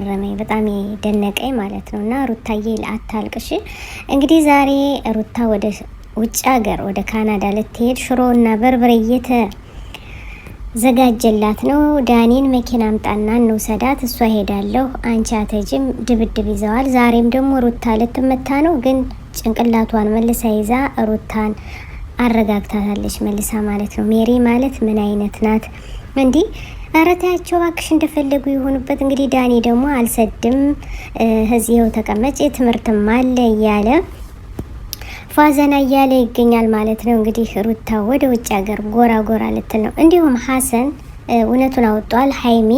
ረመኝ በጣም ደነቀኝ ማለት ነውና ሩታዬ አታልቅሽ። እንግዲህ ዛሬ ሩታ ወደ ውጭ ሀገር ወደ ካናዳ ልትሄድ ሽሮና በርበሬ እየተዘጋጀላት ነው። ዳኒን መኪና አምጣና እንውሰዳት፣ እሷ ሄዳለሁ አንቺ አተጅም ድብድብ ይዘዋል። ዛሬም ደግሞ ሩታ ልትመታ ነው፣ ግን ጭንቅላቷን መልሳ ይዛ ሩታን አረጋግታታለች መልሳ ማለት ነው። ሜሪ ማለት ምን አይነት ናት እንዲህ? አረታቸው ባክሽ እንደፈለጉ ይሆኑበት። እንግዲህ ዳኒ ደግሞ አልሰድም እዚህው ተቀመጭ ትምህርትም አለ እያለ ፋዘና እያለ ይገኛል ማለት ነው። እንግዲህ ሩታ ወደ ውጭ ሀገር ጎራ ጎራ ልትል ነው። እንዲሁም ሀሰን እውነቱን አውጧል። ሀይሚ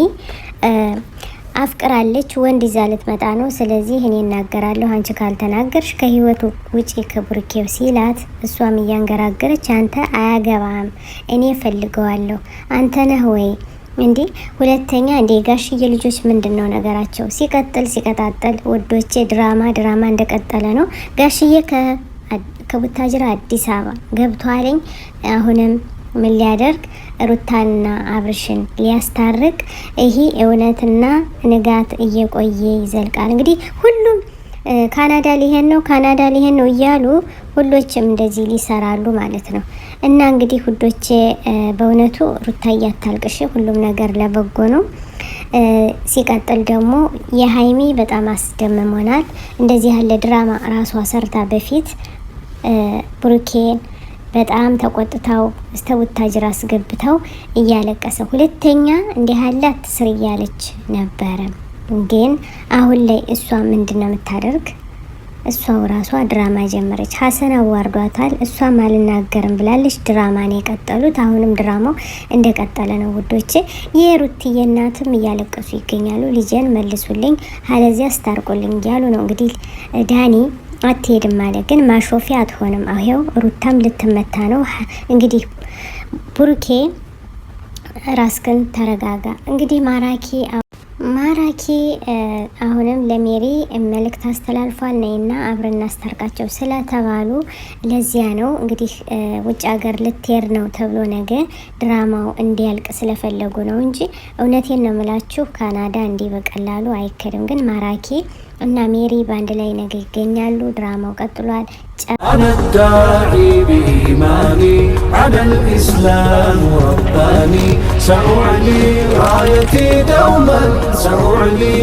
አፍቅራለች፣ ወንድ ይዛ ልትመጣ ነው። ስለዚህ እኔ እናገራለሁ አንቺ ካልተናገርሽ ከህይወቱ ውጪ ከብሩኬው ሲላት፣ እሷም እያንገራገረች አንተ አያገባም እኔ ፈልገዋለሁ አንተ ነህ ወይ እንዴ? ሁለተኛ እንዴ ጋሽዬ ልጆች ምንድነው ነገራቸው? ሲቀጣጠል ወዶቼ ድራማ እንደቀጠለ ነው። ጋሽዬ ከቡታጅራ አዲስ አበባ ገብቷልኝ። አሁንም ምን ሊያደርግ ሩታና አብርሽን ሊያስታርቅ፣ ይሄ እውነትና ንጋት እየቆየ ይዘልቃል። እንግዲህ ሁሉም ካናዳ ሊሄን ነው እያሉ ሁሎችም እንደዚህ ሊሰራሉ ማለት ነው። እና እንግዲህ ሁዶቼ በእውነቱ ሩታ እያታልቅሽ፣ ሁሉም ነገር ለበጎ ነው። ሲቀጥል ደግሞ የሀይሚ በጣም አስደምሞናል። እንደዚህ ያለ ድራማ ራሷ ሰርታ በፊት ብሩኬን በጣም ተቆጥታው እስተ ቡታጅራ አስገብተው እያለቀሰ ሁለተኛ እንዲህ ያለ አትስር እያለች ነበረ። ግን አሁን ላይ እሷ ምንድነው የምታደርግ? እሷው ራሷ ድራማ ጀመረች። ሀሰን አዋርዷታል። እሷም አልናገርም ብላለች። ድራማን የቀጠሉት አሁንም ድራማው እንደቀጠለ ነው ውዶቼ። የሩትዬ እናትም እያለቀሱ ይገኛሉ። ልጄን መልሱልኝ አለዚያ አስታርቁልኝ እያሉ ነው። እንግዲህ ዳኒ አትሄድም ማለት ግን ማሾፊያ አትሆንም። አሁን ሩታም ልትመታ ነው። እንግዲህ ብሩኬ ራስክን ተረጋጋ። እንግዲህ ማራኪ አሁንም ለሜሪ መልእክት አስተላልፏል። ነይና አብረን እናስታርቃቸው ስለተባሉ ለዚያ ነው እንግዲህ ውጭ ሀገር ልትሄድ ነው ተብሎ ነገ ድራማው እንዲያልቅ ስለፈለጉ ነው እንጂ እውነቴን ነው የምላችሁ ካናዳ እንዲህ በቀላሉ አይከድም። ግን ማራኪ እና ሜሪ ባንድ ላይ ነገ ይገኛሉ። ድራማው ቀጥሏል። أنا الداعي بإيماني على الإسلام رباني سأعلي رايتي دوما سأعلي